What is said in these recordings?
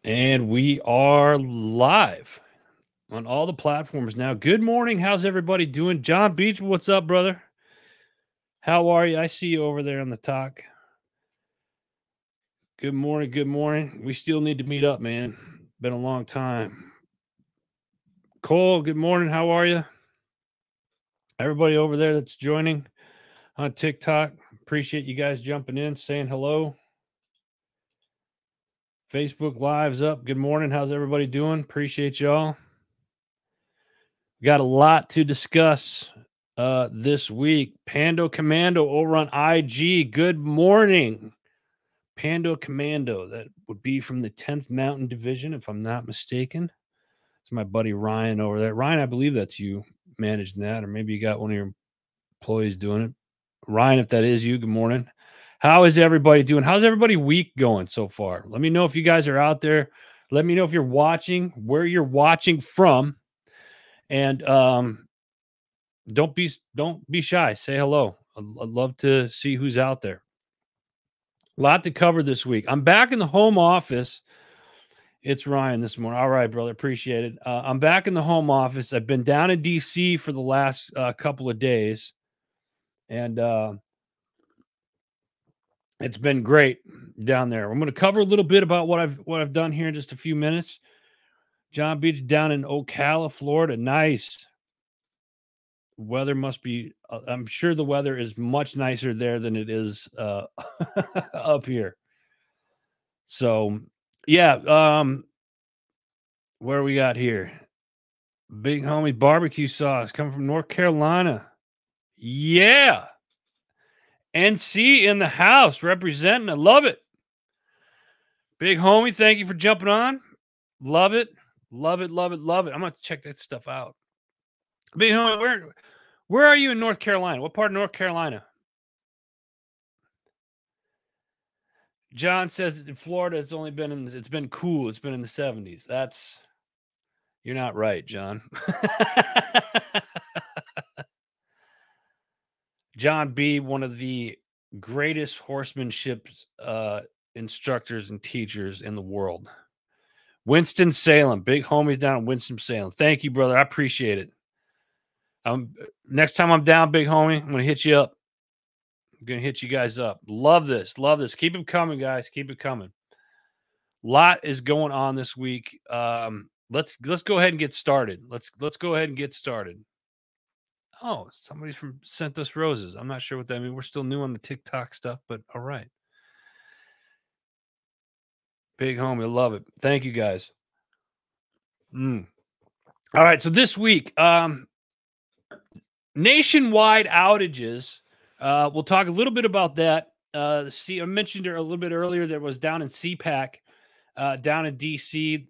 And we are live on all the platforms now. Good morning. How's everybody doing? John Beach, what's up, brother? How are you? I see you over there on the talk. Good morning. Good morning. We still need to meet up, man. Been a long time. Cole, good morning. How are you? Everybody over there that's joining on TikTok, appreciate you guys jumping in, saying hello. Facebook Live's up. Good morning. How's everybody doing? Appreciate y'all. We got a lot to discuss this week. Pando Commando over on IG. Good morning. Pando Commando. That would be from the 10th Mountain Division, if I'm not mistaken. It's my buddy Ryan over there. Ryan, I believe that's you managing that, or maybe you got one of your employees doing it. Ryan, if that is you, good morning. How is everybody doing? How's everybody week going so far? Let me know if you guys are out there. Let me know if you're watching, where you're watching from. And don't be shy. Say hello. I'd love to see who's out there. A lot to cover this week. I'm back in the home office. It's Ryan this morning. All right, brother. Appreciate it. I'm back in the home office. I've been down in DC for the last couple of days, and it's been great down there. I'm going to cover a little bit about what I've done here in just a few minutes. John Beach down in Ocala, Florida. Nice. Weather must be, I'm sure the weather is much nicer there than it is up here. So, yeah, where we got here? Big homie barbecue sauce coming from North Carolina. Yeah. NC in the house representing. I love it. Big homie, thank you for jumping on. Love it. Love it, love it, love it. I'm going to check that stuff out. Big homie, where are you in North Carolina? What part of North Carolina? John says in Florida it's been cool. It's been in the 70s. You're not right, John. John B., one of the greatest horsemanship instructors and teachers in the world. Winston-Salem, big homies down in Winston-Salem. Thank you, brother. I appreciate it. Next time I'm down, big homie, I'm going to hit you up. I'm going to hit you guys up. Love this. Love this. Keep it coming, guys. Keep it coming. A lot is going on this week. Let's go ahead and get started. Let's go ahead and get started. Oh, somebody's from sent us roses. I'm not sure what that means. We're still new on the TikTok stuff, but all right. Big homie, I love it. Thank you, guys. All right, so this week, nationwide outages. We'll talk a little bit about that. I mentioned it a little bit earlier. That was down in CPAC, down in DC.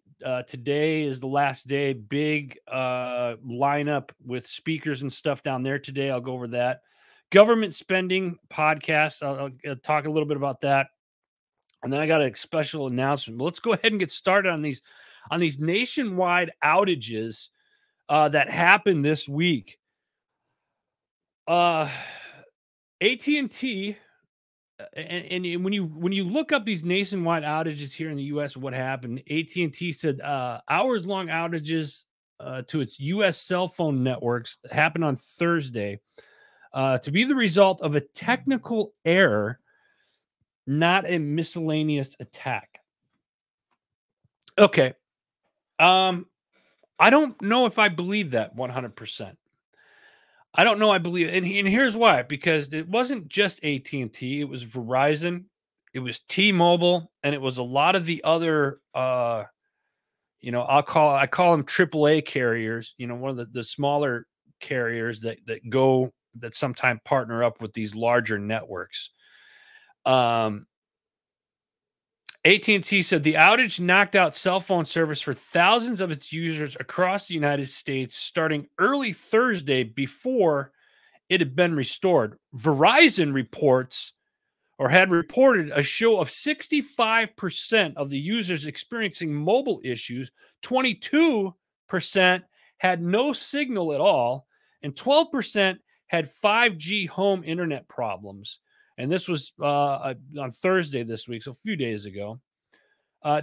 Today is the last day. Big lineup with speakers and stuff down there today. I'll go over that. Government spending podcast. I'll talk a little bit about that. And then I got a special announcement. But let's go ahead and get started on these nationwide outages that happened this week. AT&T, and when you look up these nationwide outages here in the U.S., what happened? AT&T said hours-long outages to its U.S. cell phone networks happened on Thursday to be the result of a technical error, not a miscellaneous attack. Okay. I don't know if I believe that 100%. I don't know. I believe it. And here's why. Because it wasn't just AT&T. It was Verizon. It was T-Mobile. And it was a lot of the other, I call them AAA carriers, one of the smaller carriers that sometimes partner up with these larger networks. AT&T said the outage knocked out cell phone service for thousands of its users across the United States starting early Thursday before it had been restored. Verizon had reported a show of 65% of the users experiencing mobile issues, 22% had no signal at all, and 12% had 5G home internet problems. And this was on Thursday this week, so a few days ago.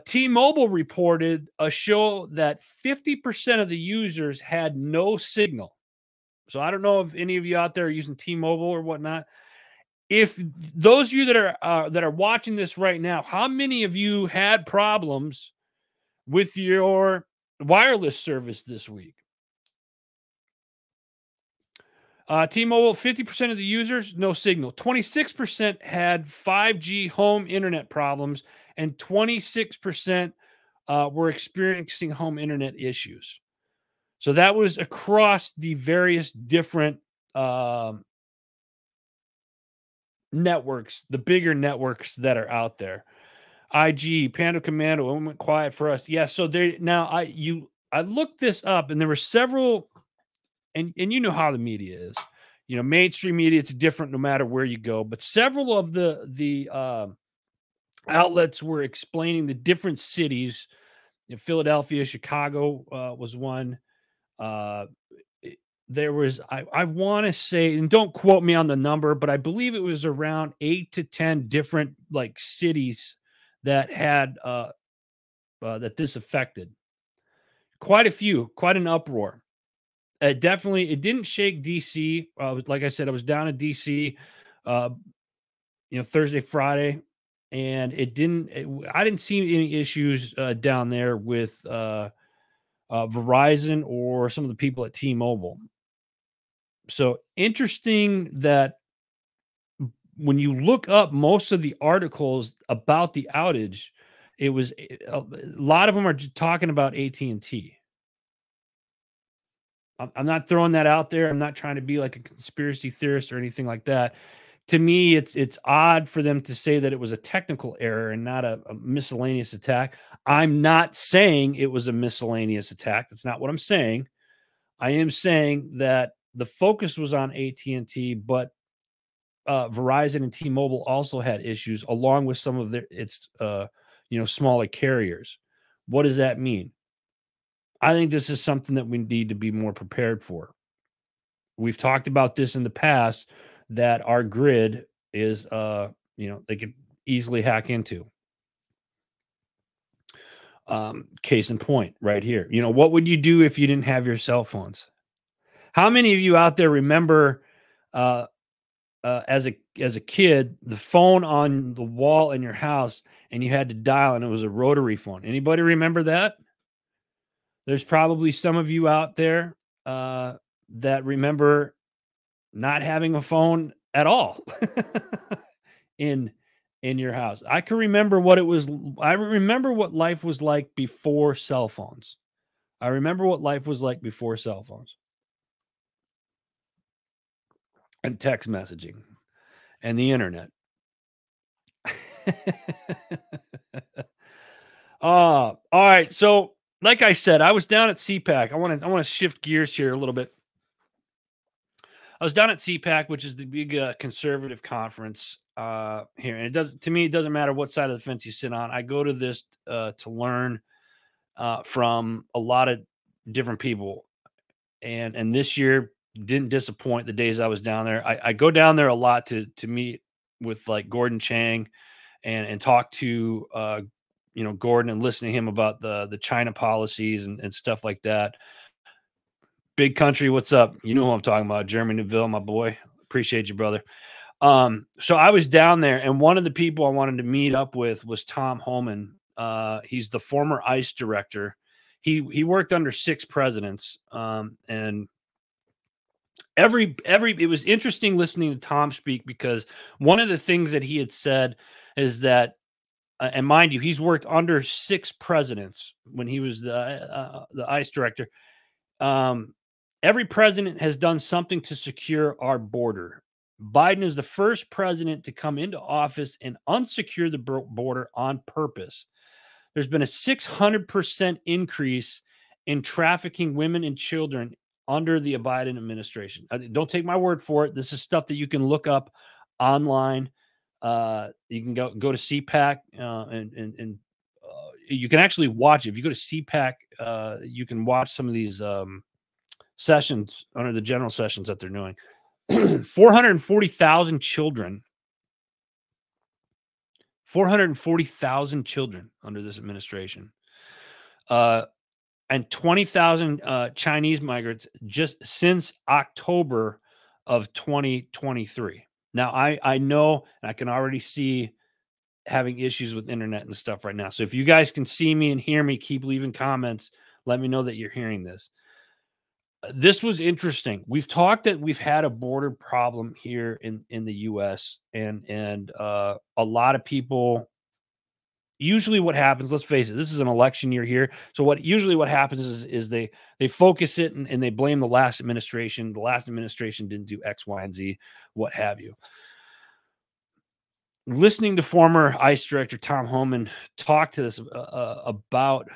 T-Mobile reported a show that 50% of the users had no signal. So I don't know if any of you out there are using T-Mobile or whatnot. If those of you that are watching this right now, how many of you had problems with your wireless service this week? T-Mobile, 50% of the users, no signal. 26% had 5G home internet problems, and 26% were experiencing home internet issues. So that was across the various different networks, the bigger networks that are out there. IG, Pando Commando, it went quiet for us. Yeah, so they now I looked this up, and there were several, and you know how the media is. You know, mainstream media, it's different no matter where you go, but several of the outlets were explaining the different cities. You know, Philadelphia, Chicago was one. Uh, there was, I want to say, and don't quote me on the number, but I believe it was around 8 to 10 different like cities that had that this affected. Quite a few, quite an uproar. It didn't shake DC. Like I said, I was down in DC, uh, Thursday, Friday, and I didn't see any issues down there with Verizon or some of the people at T-Mobile. So interesting that when you look up most of the articles about the outage, a lot of them are just talking about AT&T. I'm not throwing that out there. I'm not trying to be like a conspiracy theorist or anything like that. To me, it's odd for them to say that it was a technical error and not a miscellaneous attack. I'm not saying it was a miscellaneous attack. That's not what I'm saying. I am saying that the focus was on AT&T, but Verizon and T-Mobile also had issues along with some of its smaller carriers. What does that mean? I think this is something that we need to be more prepared for. We've talked about this in the past that our grid is they could easily hack into. Case in point right here. You know, what would you do if you didn't have your cell phones? How many of you out there remember as a kid, the phone on the wall in your house, and you had to dial, and it was a rotary phone? Anybody remember that? There's probably some of you out there that remember not having a phone at all in your house. I can remember what it was. I remember what life was like before cell phones. I remember what life was like before cell phones and text messaging and the internet. All right. So, like I said, I was down at CPAC. I want to shift gears here a little bit. I was down at CPAC, which is the big conservative conference here, and it doesn't matter what side of the fence you sit on. I go to this to learn from a lot of different people, and this year didn't disappoint. The days I was down there, I go down there a lot to meet with like Gordon Chang and talk to Gordon and listen to him about the China policies and stuff like that. Big country, what's up? You know who I'm talking about, Jeremy Neville, my boy. Appreciate you, brother. So I was down there, and one of the people I wanted to meet up with was Tom Homan. He's the former ICE director. He worked under 6 presidents, and it was interesting listening to Tom speak, because one of the things that he had said is that, and mind you, he's worked under 6 presidents when he was the ICE director. Every president has done something to secure our border. Biden is the first president to come into office and unsecure the border on purpose. There's been a 600% increase in trafficking women and children under the Biden administration. Don't take my word for it. This is stuff that you can look up online. You can go to CPAC and you can actually watch it. If you go to CPAC, you can watch some of these sessions under the general sessions that they're doing. 440,000 children 440,000 children under this administration. And 20,000 Chinese migrants just since October of 2023. Now, I know, and I can already see having issues with internet and stuff right now. So if you guys can see me and hear me, keep leaving comments. Let me know that you're hearing this. This was interesting. We've talked that we've had a border problem here in the U.S. and a lot of people. Usually, what happens? Let's face it. This is an election year here. So what happens is they focus it and they blame the last administration. The last administration didn't do X, Y, and Z, what have you. Listening to former ICE director Tom Homan talk to us about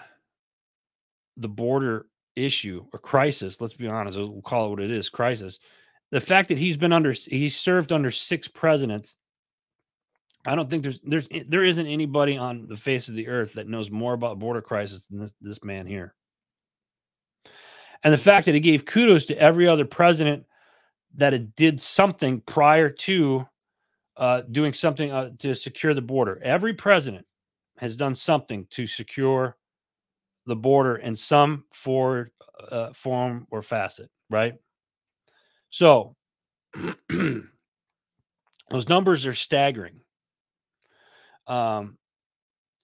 the border issue or crisis, let's be honest, we'll call it what it is, crisis. The fact that he's served under 6 presidents, I don't think there isn't anybody on the face of the earth that knows more about border crisis than this man here. And the fact that he gave kudos to every other president that it did something prior to doing something to secure the border. Every president has done something to secure the border in some form or facet, right? So those numbers are staggering. And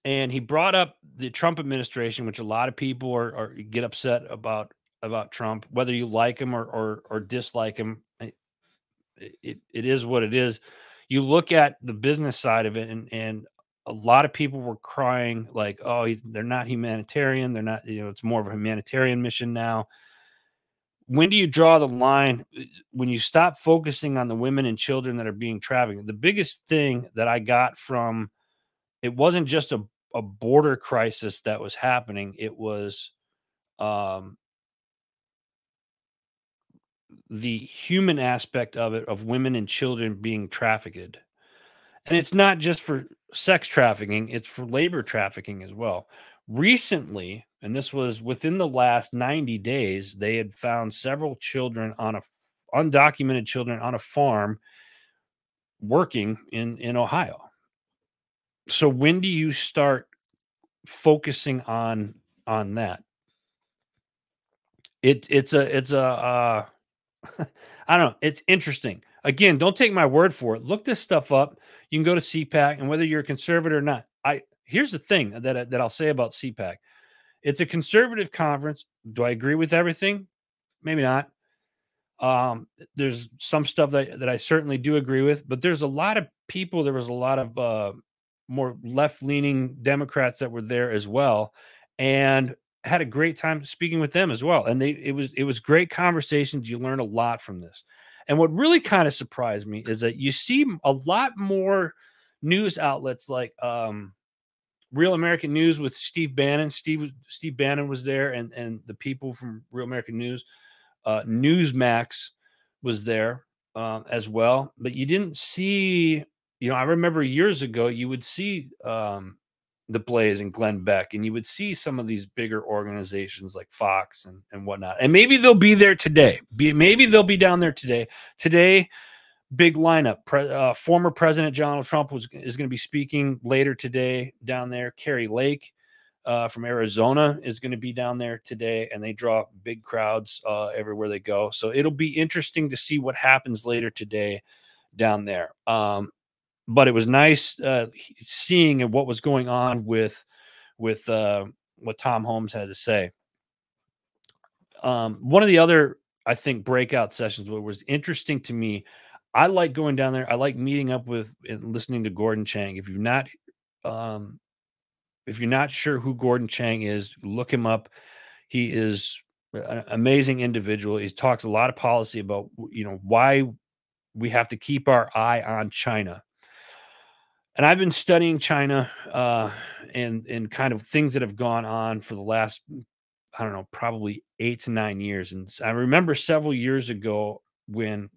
he brought up the Trump administration, which a lot of people are get upset about Trump, whether you like him or dislike him. It is what it is. You look at the business side of it, and a lot of people were crying like, "Oh, they're not humanitarian. They're not. It's more of a humanitarian mission now." When do you draw the line? When you stop focusing on the women and children that are being trafficked? The biggest thing that I got from it wasn't just a border crisis that was happening. It was the human aspect of it, of women and children being trafficked. And it's not just for sex trafficking, it's for labor trafficking as well. Recently, and this was within the last 90 days, they had found several children undocumented children on a farm working in Ohio. So when do you start focusing on that? It's a I don't know. It's interesting. Again, don't take my word for it. Look this stuff up. You can go to CPAC, and whether you're a conservative or not, here's the thing that I'll say about CPAC. It's a conservative conference. Do I agree with everything? Maybe not. There's some stuff that I certainly do agree with, but there's a lot of people. There was a lot of more left-leaning Democrats that were there as well, and had a great time speaking with them as well. And it was great conversations. You learn a lot from this. And what really kind of surprised me is that you see a lot more news outlets like Real American News with Steve Bannon. Steve Bannon was there, and the people from Real American News. Newsmax was there as well, but you didn't see. I remember years ago you would see the Blaze and Glenn Beck, and you would see some of these bigger organizations like Fox and whatnot. And maybe they'll be there today. Maybe they'll be down there today. Today, big lineup. Former President Donald Trump is going to be speaking later today down there. Carrie Lake from Arizona is going to be down there today, and they draw big crowds everywhere they go. So it'll be interesting to see what happens later today down there. But it was nice seeing what was going on with what Tom Holmes had to say. One of the other, I think, breakout sessions what was interesting to me. I like going down there. I like meeting up with and listening to Gordon Chang. If you're not sure who Gordon Chang is, look him up. He is an amazing individual. He talks a lot of policy about why we have to keep our eye on China. And I've been studying China and kind of things that have gone on for the last, I don't know, probably 8 to 9 years. And I remember several years ago when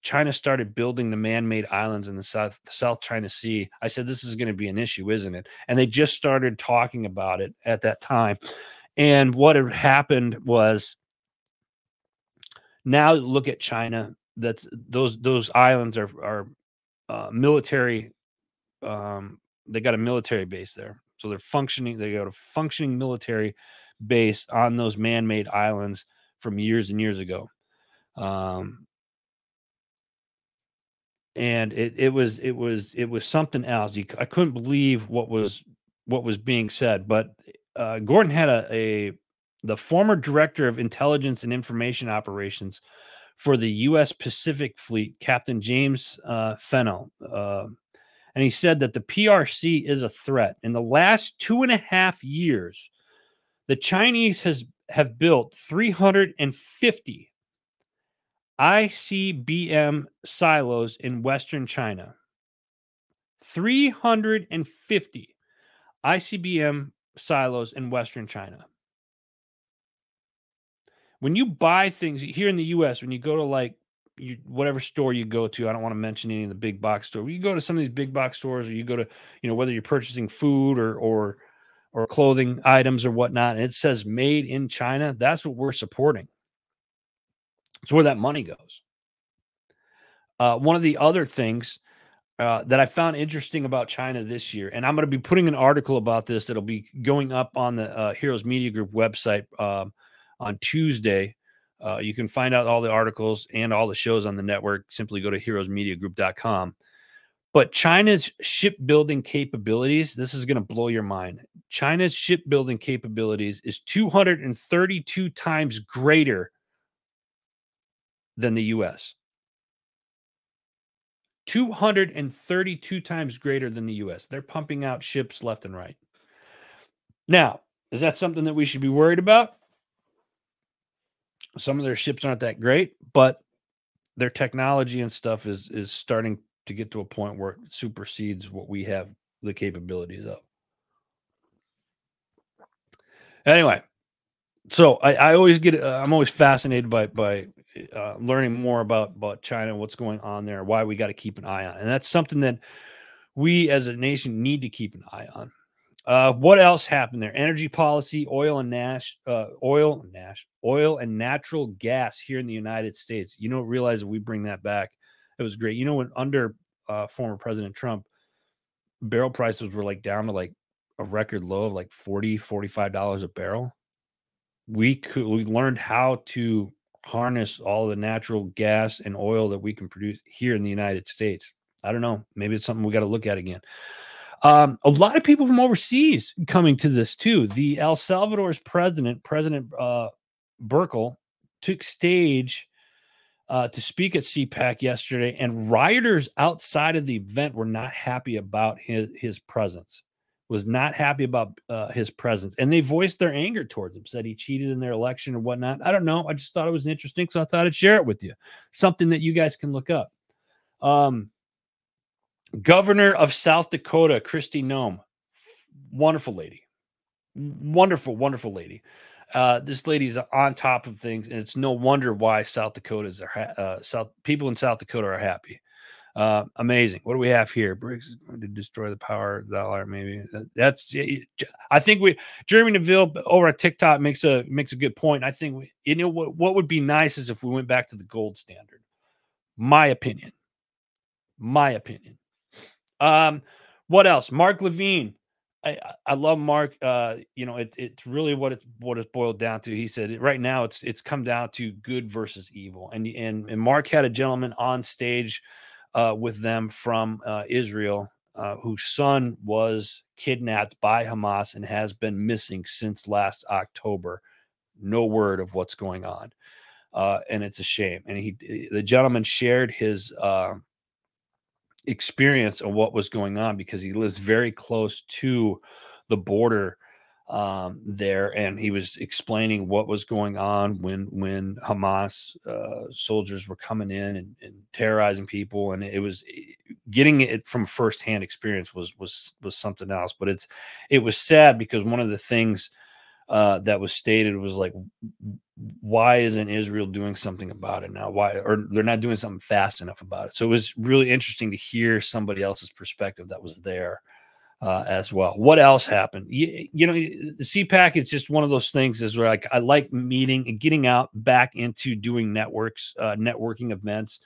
China started building the man-made islands in the South China Sea. I said, this is going to be an issue, isn't it? And they just started talking about it at that time. And what had happened was, now look at China. Those islands are military they got a military base there. So they're functioning. They got a functioning military base on those man-made islands from years and years ago. And it was something else. I couldn't believe what was being said. But Gordon had the former director of intelligence and information operations for the U.S. Pacific Fleet, Captain James Fennell, and he said that the PRC is a threat. In the last 2.5 years, the Chinese have built 350 ICBM silos in Western China. 350 ICBM silos in Western China. When you buy things here in the U.S., when you go to whatever store you go to, I don't want to mention any of the big box stores. You go to some of these big box stores, or you go to, whether you're purchasing food or clothing items or whatnot, and it says made in China, that's what we're supporting. It's where that money goes. One of the other things that I found interesting about China this year, and I'm going to be putting an article about this that'll be going up on the Heroes Media Group website on Tuesday. You can find out all the articles and all the shows on the network. Simply go to heroesmediagroup.com. But China's shipbuilding capabilities, this is going to blow your mind. China's shipbuilding capabilities is 232 times greater than the U.S. 232 times greater than the U.S. They're pumping out ships left and right. Now, is that something that we should be worried about? Some of their ships aren't that great, but their technology and stuff is starting to get to a point where it supersedes what we have the capabilities of. Anyway, so I always get I'm always fascinated by learning more about China, what's going on there, why we got to keep an eye on, and that's something that we as a nation need to keep an eye on. What else happened there? Energy policy, oil and natural gas here in the United States. You don't realize that we bring that back. It was great. When under former President Trump, barrel prices were down to a record low of $40, $45 a barrel. We learned how to harness all the natural gas and oil that we can produce here in the United States. I don't know. Maybe it's something we got to look at again. A lot of people from overseas coming to this too. The El Salvador's President Burkle, took stage to speak at CPAC yesterday, and rioters outside of the event were not happy about his presence. Was not happy about his presence, and they voiced their anger towards him. Said he cheated in their election or whatnot. I don't know. I just thought it was interesting, so I thought I'd share it with you. Something that you guys can look up. Governor of South Dakota, Kristi Noem, wonderful lady, wonderful lady. This lady's on top of things, and it's no wonder why South Dakotans are people in South Dakota are happy. Amazing. What do we have here? BRICS is going to destroy the power dollar. Maybe that's. I think Jeremy Neville over at TikTok makes a good point. I think what would be nice is if we went back to the gold standard. My opinion. What else? Mark Levine. I love Mark. It's really what it's boiled down to. He said right now it's come down to good versus evil. And Mark had a gentleman on stage with them from Israel, whose son was kidnapped by Hamas and has been missing since last October. No word of what's going on, and it's a shame. And the gentleman shared his experience of what was going on because he lives very close to the border there, and he was explaining what was going on when Hamas soldiers were coming in and terrorizing people, and it was getting it from firsthand experience was something else. But it was sad because one of the things that was stated was why isn't Israel doing something about it now? Why, or they're not doing something fast enough about it? So it was really interesting to hear somebody else's perspective that was there as well. What else happened? The CPAC is just one of those things is where I like meeting and getting out back into doing networking events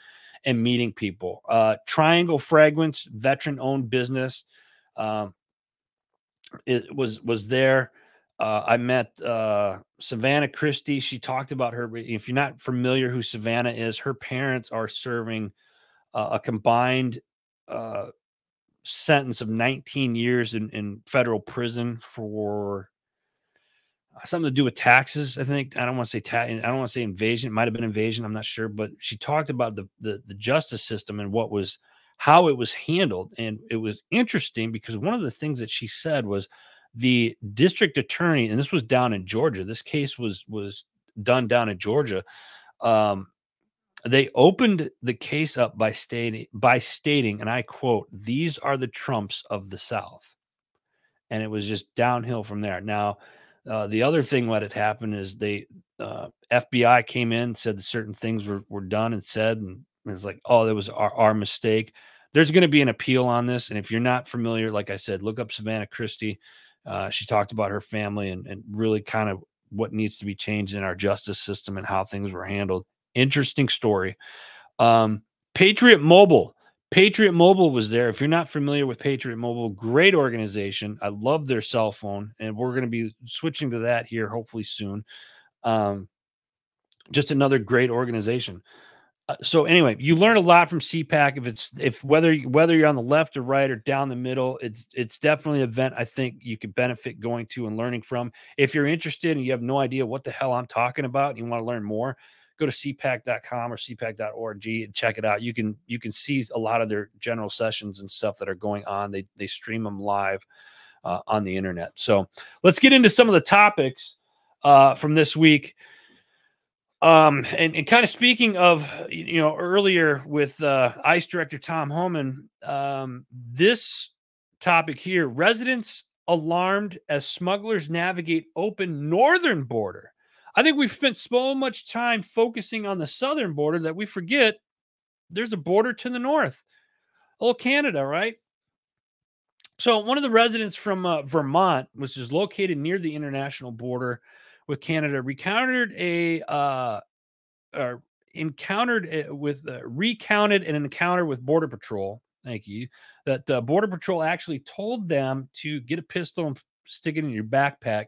and meeting people. Triangle Fragrance, veteran-owned business, um, it was there. I met Savannah Christie. She talked about her. If you're not familiar who Savannah is, her parents are serving a combined uh, sentence of 19 years in federal prison for something to do with taxes. I think I don't want to say I don't want to say invasion. It might have been invasion. I'm not sure, but she talked about the justice system and how it was handled, and it was interesting because one of the things that she said was the district attorney, and this was down in Georgia. This case was done down in Georgia. Um, they opened the case up by stating, and I quote, "These are the Trumps of the South." And it was just downhill from there. Now, the other thing what had happened is FBI came in, said that certain things were done and said, and it's like, oh, that was our mistake. There's going to be an appeal on this, and if you're not familiar, like I said, look up Savannah Christie. She talked about her family and really kind of what needs to be changed in our justice system and how things were handled. Interesting story. Um, Patriot Mobile. Patriot Mobile was there. If you're not familiar with Patriot Mobile, great organization. I love their cell phone, and we're going to be switching to that here hopefully soon. Um, just another great organization. So anyway, you learn a lot from CPAC. If whether you're on the left or right or down the middle, it's definitely an event I think you could benefit going to and learning from. If you're interested and you have no idea what the hell I'm talking about and you want to learn more, go to cpac.com or cpac.org and check it out. You can see a lot of their general sessions and stuff that are going on. They stream them live on the internet. So let's get into some of the topics from this week. And kind of speaking of, earlier with ICE Director Tom Homan, this topic here, residents alarmed as smugglers navigate open northern border. I think we've spent so much time focusing on the southern border that we forget there's a border to the north. Oh, Canada, right? So one of the residents from Vermont, which is located near the international border with Canada, recounted recounted an encounter with Border Patrol. Thank you. That Border Patrol actually told them to get a pistol and stick it in your backpack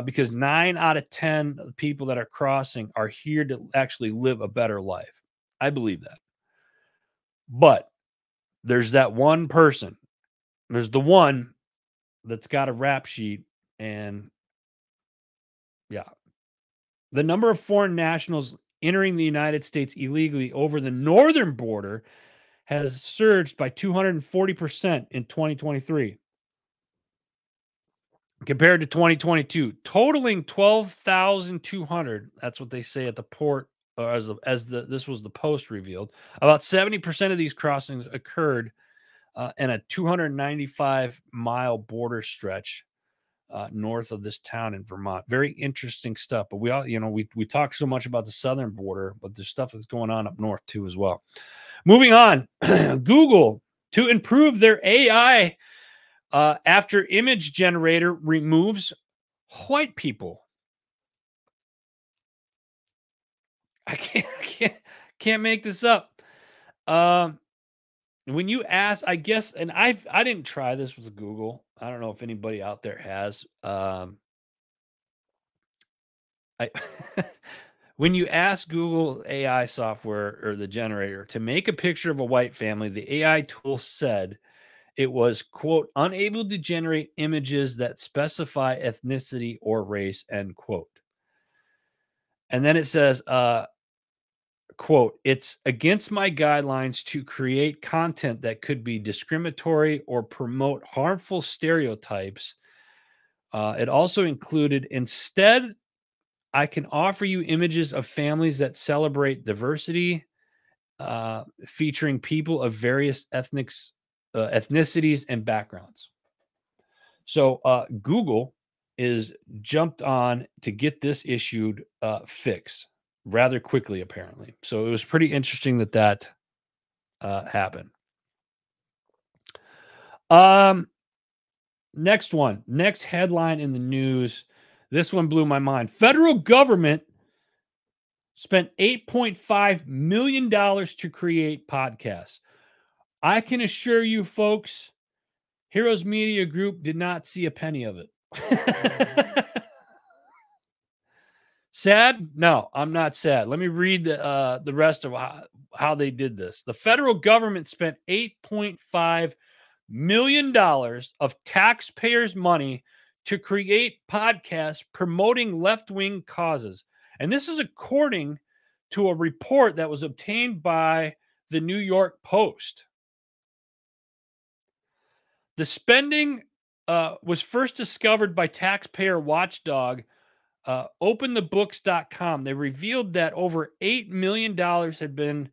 because 9 out of 10 people that are crossing are here to actually live a better life. I believe that. But there's that one person. There's the one that's got a rap sheet, and yeah, the number of foreign nationals entering the United States illegally over the northern border has surged by 240% in 2023 compared to 2022, totaling 12,200. That's what they say at the port, or this was the Post revealed. About 70% of these crossings occurred in a 295-mile border stretch north of this town in Vermont. Very interesting stuff. But we talk so much about the southern border, but there's stuff that's going on up north too as well. Moving on, Google to improve their AI after image generator removes white people. I can't make this up. When you ask, I guess, and I didn't try this with Google. I don't know if anybody out there has. I when you ask Google AI software or the generator to make a picture of a white family, the AI tool said it was, quote, unable to generate images that specify ethnicity or race, end quote. And then it says, quote, it's against my guidelines to create content that could be discriminatory or promote harmful stereotypes. It also included, instead, I can offer you images of families that celebrate diversity, featuring people of various ethnicities and backgrounds. So Google is jumped on to get this issued fixed rather quickly, apparently. So it was pretty interesting that happened. Next headline in the news. This one blew my mind. Federal government spent $8.5 million to create podcasts. I can assure you, folks, Heroes Media Group did not see a penny of it. Sad? No, I'm not sad. Let me read the rest of how they did this. The federal government spent $8.5 million of taxpayers' money to create podcasts promoting left-wing causes. And this is according to a report that was obtained by the New York Post. The spending was first discovered by taxpayer watchdog openthebooks.com. They revealed that over $8 million had been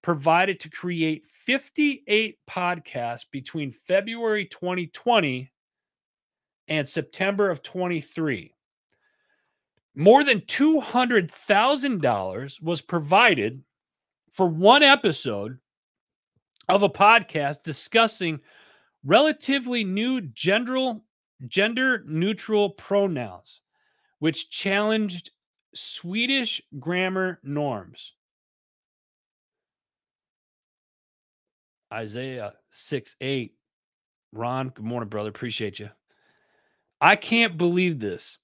provided to create 58 podcasts between February 2020 and September of 23. More than $200,000 was provided for one episode of a podcast discussing relatively new gender-neutral pronouns, which challenged Swedish grammar norms. Isaiah 6:8. Ron, good morning, brother. Appreciate you. I can't believe this.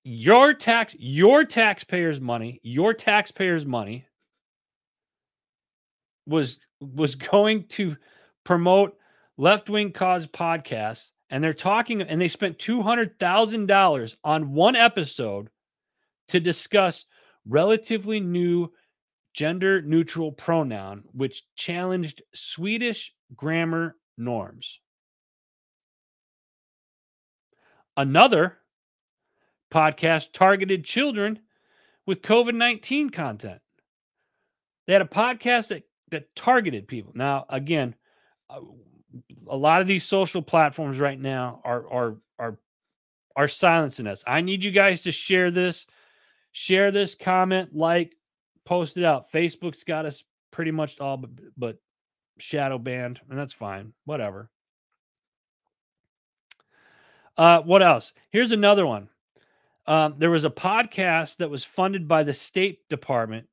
Your taxpayers' money was going to promote left-wing cause podcasts, and they're talking, and they spent $200,000 on one episode to discuss relatively new gender-neutral pronoun, which challenged Swedish grammar norms. Another podcast targeted children with COVID-19 content. They had a podcast that targeted people. Now, again, a lot of these social platforms right now are silencing us. I need you guys to share this, comment, like, post it out. Facebook's got us pretty much all but shadow banned, and that's fine. Whatever. What else? Here's another one. There was a podcast that was funded by the State Department,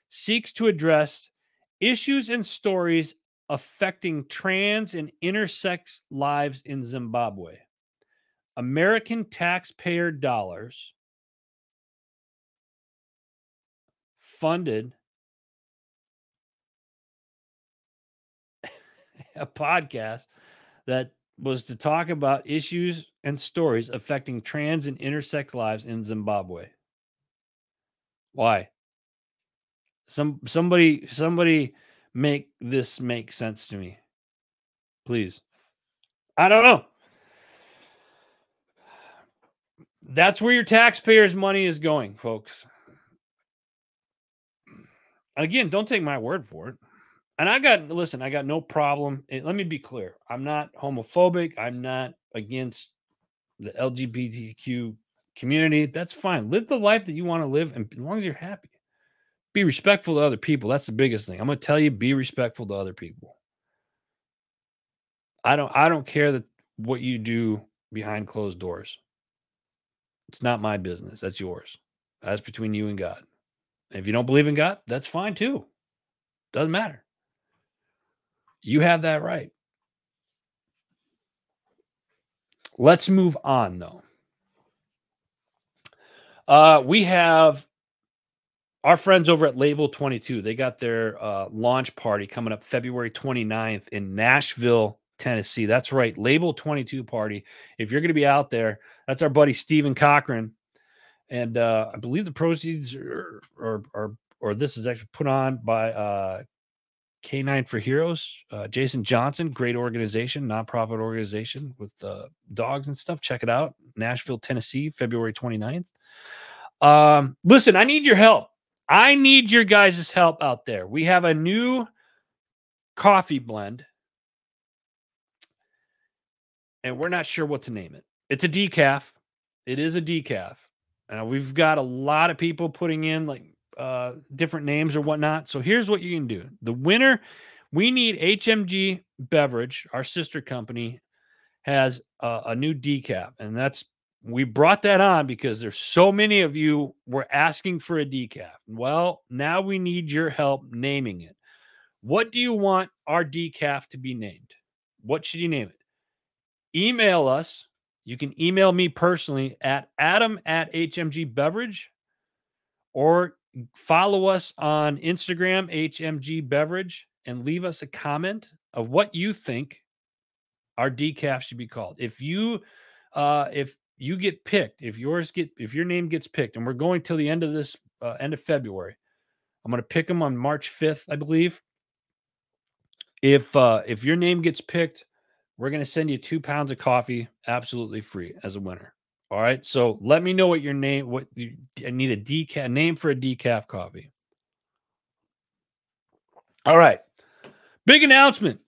seeks to address issues and stories affecting trans and intersex lives in Zimbabwe. American taxpayer dollars funded a podcast that was to talk about issues and stories affecting trans and intersex lives in Zimbabwe. Why? Somebody make this make sense to me, please. I don't know. That's where your taxpayers' money is going, folks. Again, don't take my word for it. And I got no problem. Let me be clear. I'm not homophobic. I'm not against the LGBTQ community. That's fine. Live the life that you want to live, and as long as you're happy. Be respectful to other people. That's the biggest thing. I'm going to tell you, be respectful to other people. I don't care that what you do behind closed doors. It's not my business. That's yours. That's between you and God. And if you don't believe in God, that's fine too. Doesn't matter. You have that right. Let's move on, though. We have our friends over at Label 22. They got their launch party coming up February 29th in Nashville, Tennessee. That's right, Label 22 party. If you're going to be out there, that's our buddy Stephen Cochran. And I believe the proceeds or this is actually put on by K9 for Heroes. Jason Johnson, great organization, nonprofit organization with dogs and stuff. Check it out. Nashville, Tennessee, February 29th. Listen, I need your help. I need your guys' help out there. We have a new coffee blend, and we're not sure what to name it. It's a decaf. It is a decaf. We've got a lot of people putting in like different names or whatnot. So here's what you can do. The winner, we need HMG Beverage, our sister company, has a new decaf, and that's we brought that on because there's so many of you were asking for a decaf. Well, now we need your help naming it. What do you want our decaf to be named? What should you name it? Email us. You can email me personally at adam@HMG Beverage, or follow us on Instagram, HMG Beverage, and leave us a comment of what you think our decaf should be called. If you get picked, if your name gets picked, and we're going till the end of this end of February, I'm going to pick them on March 5th, I believe. If your name gets picked, we're going to send you 2 pounds of coffee absolutely free as a winner. All right. So let me know what your name, I need a decaf name for a decaf coffee. All right. Big announcement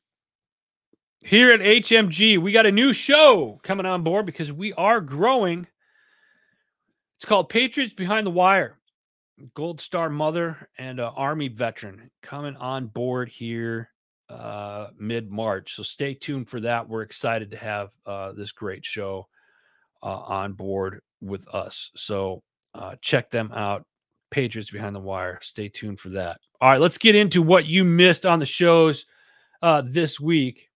here at HMG. We got a new show coming on board because we are growing. It's called Patriots Behind the Wire. Gold Star mother and Army veteran coming on board here mid-March. So stay tuned for that. We're excited to have this great show on board with us. So check them out. Patriots Behind the Wire. Stay tuned for that. All right, let's get into what you missed on the shows this week.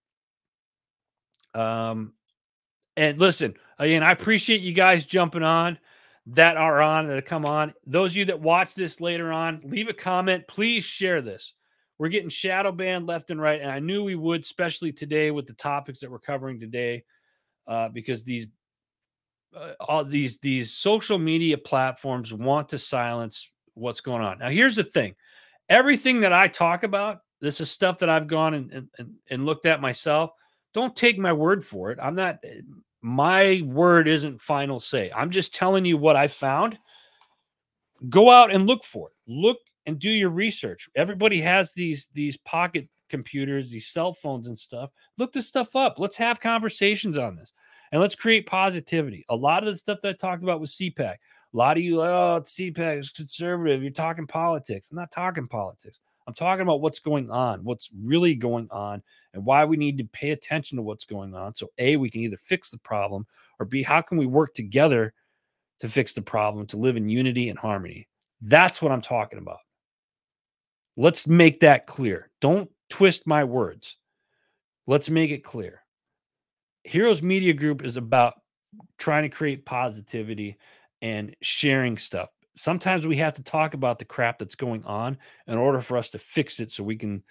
And listen, again, I appreciate you guys jumping on that come on. Those of you that watch this later on, leave a comment. Please share this. We're getting shadow banned left and right, and I knew we would, especially today with the topics that we're covering today, because all these social media platforms want to silence what's going on. Now, here's the thing. Everything that I talk about, this is stuff that I've gone and looked at myself. Don't take my word for it. My word isn't final say. I'm just telling you what I found. Go out and look for it. Look and do your research. Everybody has these pocket computers, these cell phones and stuff. Look this stuff up. Let's have conversations on this. And let's create positivity. A lot of the stuff that I talked about was CPAC. A lot of you, it's CPAC, it's conservative. You're talking politics. I'm not talking politics. I'm talking about what's going on, what's really going on, and why we need to pay attention to what's going on. So, A, we can either fix the problem, or B, how can we work together to fix the problem, to live in unity and harmony? That's what I'm talking about. Let's make that clear. Don't twist my words. Let's make it clear. Heroes Media Group is about trying to create positivity and sharing stuff. Sometimes we have to talk about the crap that's going on in order for us to fix it so we can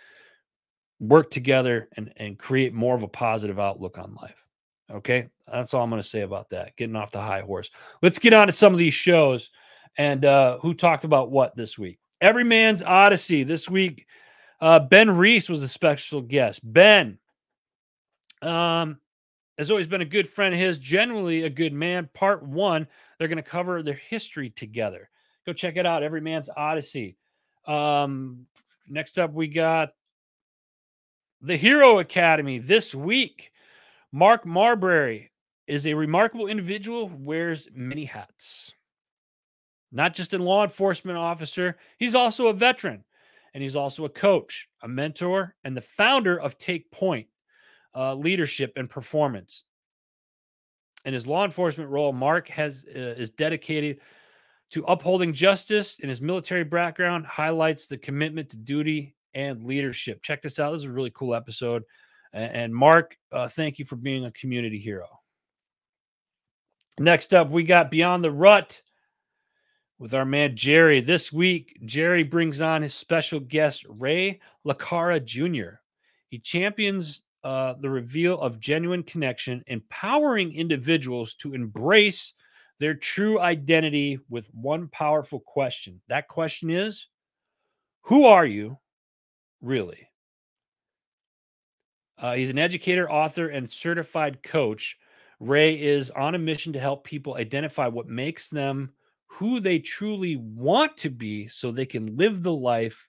work together and create more of a positive outlook on life. Okay? That's all I'm going to say about that. Getting off the high horse. Let's get on to some of these shows and who talked about what this week. Every Man's Odyssey this week. Ben Reese was a special guest. Ben has always been a good friend of his, generally a good man. Part 1, they're going to cover their history together. Go check it out, Every Man's Odyssey. Next up, we got the Hero Academy this week. Mark Marbury is a remarkable individual who wears many hats. Not just a law enforcement officer, he's also a veteran, and he's also a coach, a mentor, and the founder of Take Point. Leadership and performance. In his law enforcement role, Mark is dedicated to upholding justice. In his military background, highlights the commitment to duty and leadership. Check this out. This is a really cool episode. And Mark, thank you for being a community hero. Next up, we got Beyond the Rut with our man Jerry. This week, Jerry brings on his special guest, Ray LaCara Jr. He champions the reveal of genuine connection, empowering individuals to embrace their true identity with one powerful question. That question is, who are you really? He's an educator, author, and certified coach. Ray is on a mission to help people identify what makes them who they truly want to be so they can live the life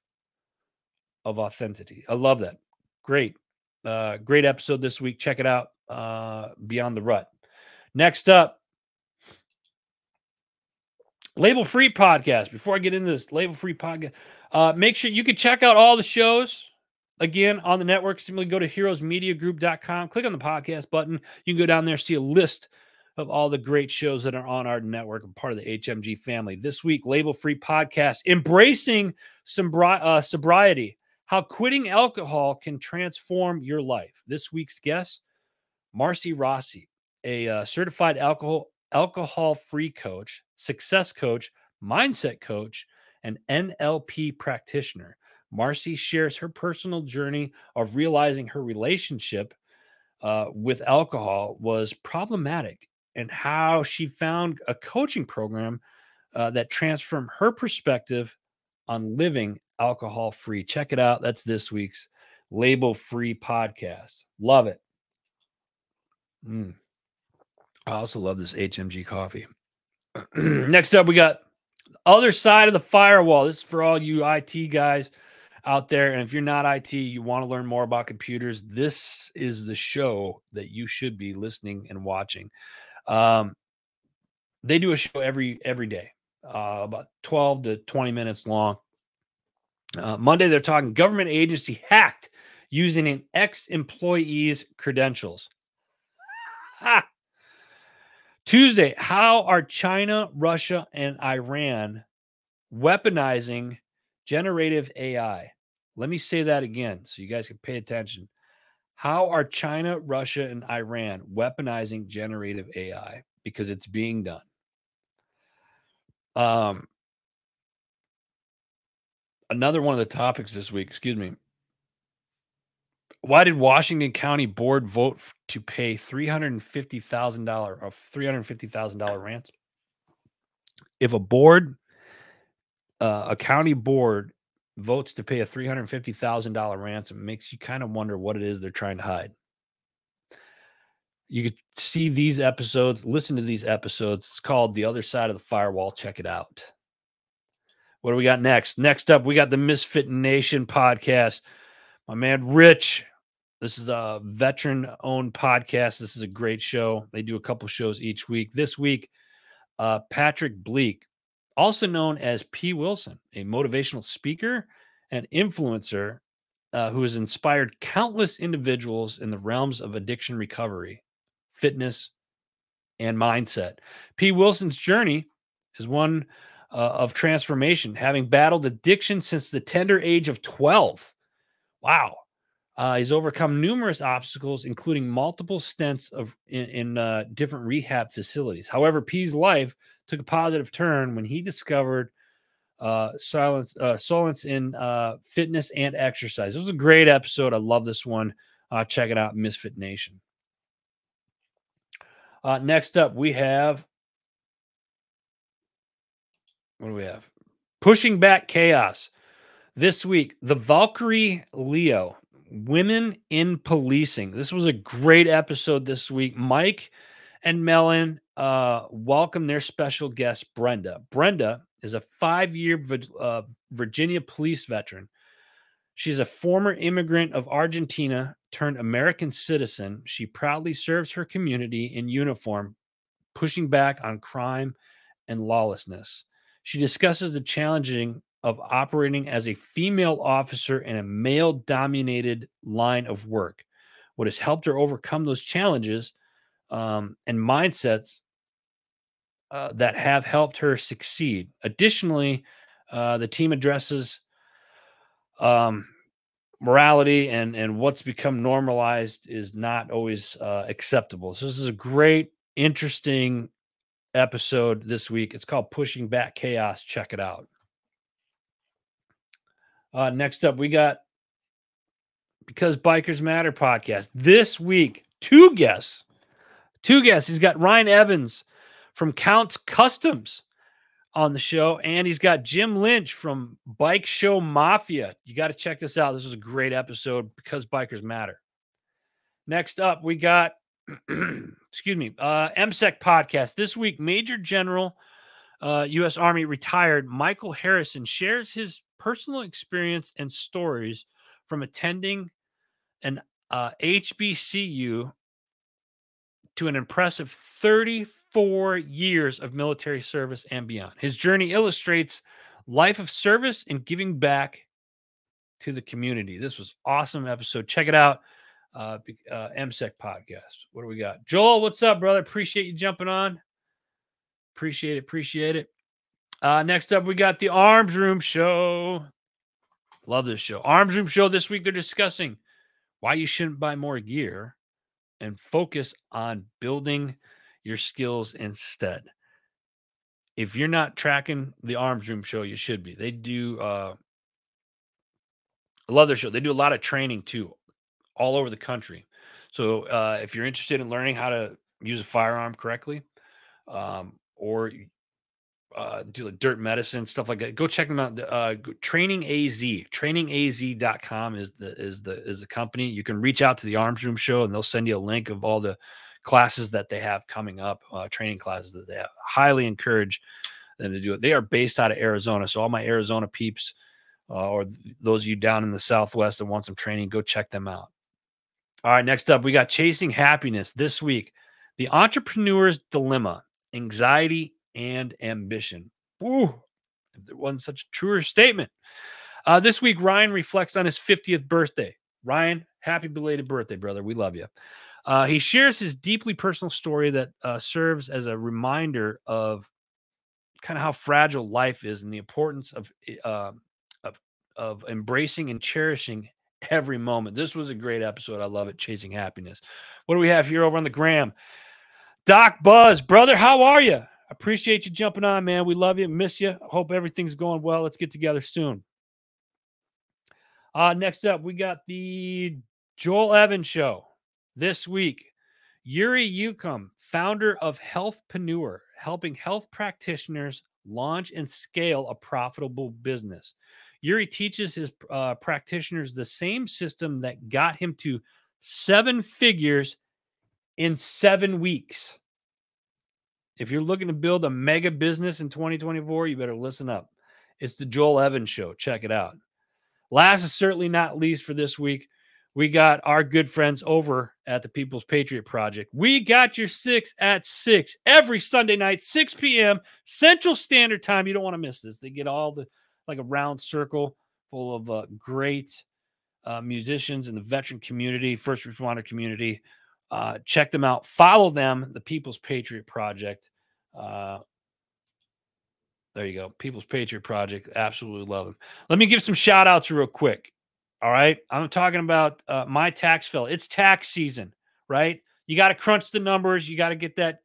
of authenticity. I love that. Great. Great episode this week. Check it out. Beyond the Rut. Next up, Label Free Podcast. Before I get into this Label Free Podcast, make sure you can check out all the shows again on the network. Simply go to heroesmediagroup.com, click on the podcast button. You can go down there, see a list of all the great shows that are on our network and part of the HMG family. This week, Label Free Podcast, Embracing Sobriety, How Quitting Alcohol Can Transform Your Life. This week's guest, Marcy Rossi, a certified alcohol-free coach, success coach, mindset coach, and NLP practitioner. Marcy shares her personal journey of realizing her relationship with alcohol was problematic and how she found a coaching program that transformed her perspective on living alcohol free. Check it out. That's this week's Label Free Podcast. Love it. I also love this HMG coffee. Next up, we got Other Side of the Firewall. This is for all you IT guys out there. And if you're not IT, you want to learn more about computers, this is the show that you should be listening and watching. They do a show every day, about 12 to 20 minutes long. Monday, they're talking government agency hacked using an ex-employee's credentials. Tuesday, how are China, Russia, and Iran weaponizing generative AI? Let me say that again so you guys can pay attention. How are China, Russia, and Iran weaponizing generative AI? Because it's being done. Another one of the topics this week, excuse me. Why did Washington County Board vote to pay $350,000 of $350,000 ransom? If a county board votes to pay a $350,000 ransom, it makes you kind of wonder what it is they're trying to hide. You could see these episodes, listen to these episodes. It's called The Other Side of the Firewall. Check it out. What do we got next? Next up, we got the Misfit Nation podcast. My man, Rich. This is a veteran-owned podcast. This is a great show. They do a couple shows each week. This week, Patrick Bleak, also known as P. Wilson, a motivational speaker and influencer who has inspired countless individuals in the realms of addiction recovery, fitness, and mindset. P. Wilson's journey is one of transformation, having battled addiction since the tender age of 12. Wow. He's overcome numerous obstacles, including multiple stints in different rehab facilities. However, P's life took a positive turn when he discovered solace in fitness and exercise. It was a great episode. I love this one. Check it out, Misfit Nation. Next up, we have, what do we have? Pushing Back Chaos. This week, the Valkyrie Leo, Women in Policing. This was a great episode this week. Mike and Mellon welcome their special guest, Brenda. Brenda is a 5-year Virginia police veteran. She's a former immigrant of Argentina turned American citizen. She proudly serves her community in uniform, pushing back on crime and lawlessness. She discusses the challenging of operating as a female officer in a male-dominated line of work, what has helped her overcome those challenges and mindsets that have helped her succeed. Additionally, the team addresses morality and what's become normalized is not always acceptable. So this is a great, interesting episode this week. It's called Pushing Back Chaos. Check it out. Next up, we got Because Bikers Matter podcast. This week, two guests. He's got Ryan Evans from Counts Customs on the show, and he's got Jim Lynch from Bike Show Mafia. You got to check this out. This was a great episode, Because Bikers Matter. Next up, we got, MSEC podcast. This week, Major General, U.S. Army retired Michael Harrison shares his personal experience and stories from attending an HBCU to an impressive 34 years of military service and beyond. His journey illustrates life of service and giving back to the community. This was an awesome episode. Check it out. MSEC podcast. What do we got? Joel, what's up, brother? Appreciate you jumping on. Appreciate it. Appreciate it. Next up, we got the Arms Room Show. Love this show. Arms Room Show this week, they're discussing why you shouldn't buy more gear and focus on building your skills instead. If you're not tracking the Arms Room Show, you should be. They do, I love their show. They do a lot of training too, all over the country. So if you're interested in learning how to use a firearm correctly, or do like dirt medicine, stuff like that, go check them out. Training AZ, trainingaz.com is the company. You can reach out to the Arms Room Show and they'll send you a link of all the classes that they have coming up, training classes that they have. Highly encourage them to do it. They are based out of Arizona. So all my Arizona peeps, or those of you down in the Southwest that want some training, go check them out. All right, next up, we got Chasing Happiness this week. The Entrepreneur's Dilemma, Anxiety and Ambition. Ooh, if there wasn't such a truer statement. This week, Ryan reflects on his 50th birthday. Ryan, happy belated birthday, brother. We love you. He shares his deeply personal story that serves as a reminder of kind of how fragile life is and the importance of embracing and cherishing every moment. This was a great episode. I love it. Chasing Happiness. What do we have here over on the gram? Doc Buzz, brother, how are you? Appreciate you jumping on, man. We love you. Miss you. Hope everything's going well. Let's get together soon. Next up, we got the Joel Evans Show this week. Yuri Yukum, founder of Healthpreneur, helping health practitioners launch and scale a profitable business. Yuri teaches his practitioners the same system that got him to 7 figures in 7 weeks. If you're looking to build a mega business in 2024, you better listen up. It's the Joel Evans Show. Check it out. Last is certainly not least for this week, we got our good friends over at the People's Patriot Project. We got your 6 at 6 every Sunday night, 6 p.m. Central Standard Time. You don't want to miss this. They get all the, like a round circle full of great musicians in the veteran community, first responder community. Check them out. Follow them, the People's Patriot Project. There you go. People's Patriot Project. Absolutely love them. Let me give some shout outs real quick. All right. I'm talking about my tax fella. It's tax season, right? You got to crunch the numbers. You got to get that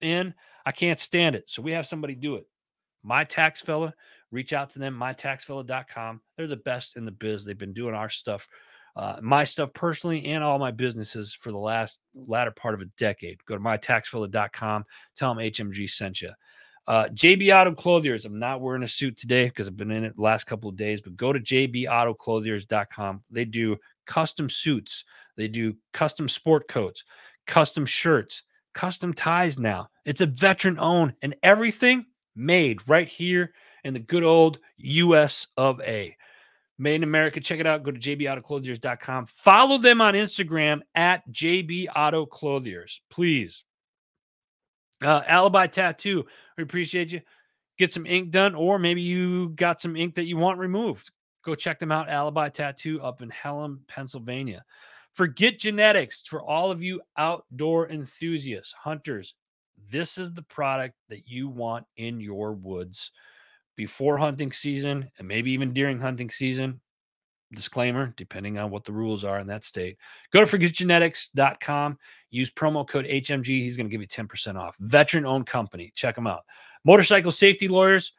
in. I can't stand it. So we have somebody do it. My Tax Fella. Reach out to them, mytaxfella.com. They're the best in the biz. They've been doing our stuff, my stuff personally, and all my businesses for the latter part of a decade. Go to mytaxfella.com. Tell them HMG sent you. JB Auto Clothiers. I'm not wearing a suit today because I've been in it the last couple of days, but go to jbautoclothiers.com. They do custom suits. They do custom sport coats, custom shirts, custom ties now. It's a veteran owned and everything made right here in the good old US of A. Made in America. Check it out. Go to jbautoclothiers.com. Follow them on Instagram at jbautoclothiers. Please. Alibi Tattoo. We appreciate you. Get some ink done, or maybe you got some ink that you want removed. Go check them out. Alibi Tattoo up in Pelham, Pennsylvania. Forget Genetics. For all of you outdoor enthusiasts, hunters, this is the product that you want in your woods before hunting season and maybe even during hunting season. Disclaimer, depending on what the rules are in that state. Go to forgetgenetics.com. Use promo code HMG. He's going to give you 10% off. Veteran-owned company. Check them out. Motorcycle Safety Lawyers.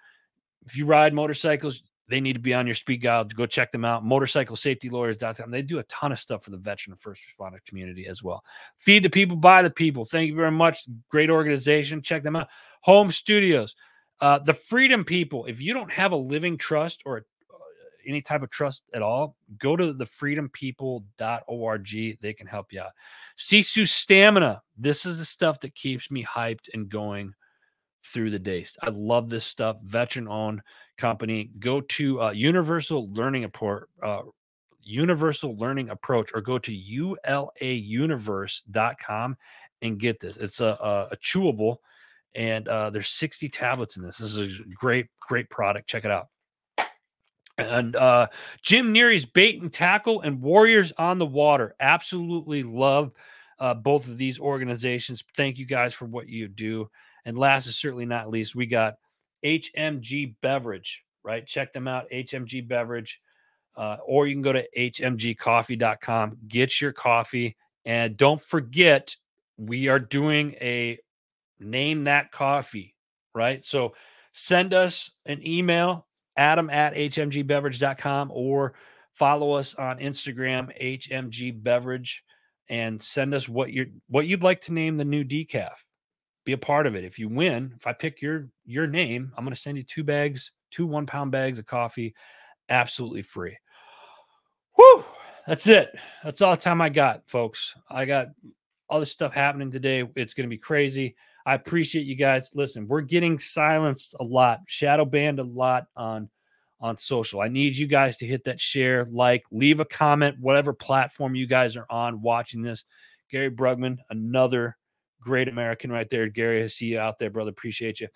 If you ride motorcycles, they need to be on your speed guide. Go check them out. MotorcycleSafetyLawyers.com. They do a ton of stuff for the veteran and first responder community as well. Feed the people, buy the people. Thank you very much. Great organization. Check them out. Home Studios. The Freedom People. If you don't have a living trust or any type of trust at all, go to thefreedompeople.org. They can help you out. Sisu Stamina. This is the stuff that keeps me hyped and going through the days. I love this stuff. Veteran-owned company. Go to Universal Learning Approach, or go to ulauniverse.com and get this. It's a chewable, and there's 60 tablets in this. This is a great product. Check it out. And Jim Neary's Bait and Tackle and Warriors on the Water. Absolutely love both of these organizations. Thank you guys for what you do. And last is certainly not least, we got HMG Beverage, right? Check them out, HMG Beverage. Or you can go to hmgcoffee.com, get your coffee. And don't forget, we are doing a name that coffee, right? So send us an email, adam@hmgbeverage.com, or follow us on Instagram, hmgbeverage, and send us what you'd like to name the new decaf. Be a part of it. If you win, if I pick your name, I'm going to send you 2 1-pound bags of coffee, absolutely free. Whew, that's it. That's all the time I got, folks. I got all this stuff happening today. It's going to be crazy. I appreciate you guys. Listen, we're getting silenced a lot, shadow banned a lot on social. I need you guys to hit that share, like, leave a comment, whatever platform you guys are on watching this. Gary Brugman, another great American right there. Gary, I see you out there, brother. Appreciate you.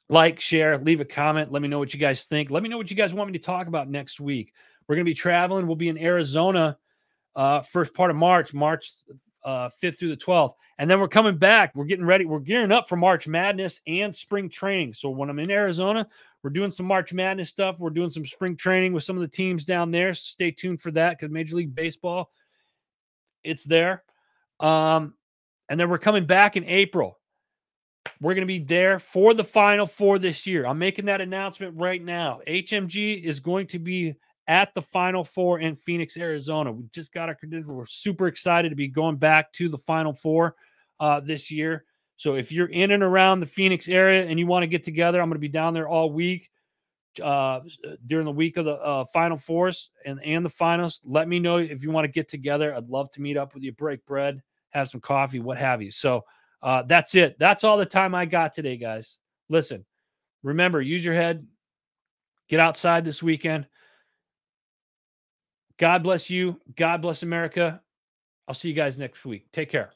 Like, share, leave a comment. Let me know what you guys think. Let me know what you guys want me to talk about next week. We're going to be traveling. We'll be in Arizona first part of March 5th through the 12th. And then we're coming back. We're getting ready. We're gearing up for March Madness and spring training. So when I'm in Arizona, we're doing some March Madness stuff. We're doing some spring training with some of the teams down there. So stay tuned for that because Major League Baseball, it's there. And then we're coming back in April. We're going to be there for the Final Four this year. I'm making that announcement right now. HMG is going to be at the Final Four in Phoenix, Arizona. We just got our credentials. We're super excited to be going back to the Final Four this year. So if you're in and around the Phoenix area and you want to get together, I'm going to be down there all week during the week of the Final Fours and the finals. Let me know if you want to get together. I'd love to meet up with you, break bread, have some coffee, what have you. So that's it. That's all the time I got today, guys. Listen, remember, use your head. Get outside this weekend. God bless you. God bless America. I'll see you guys next week. Take care.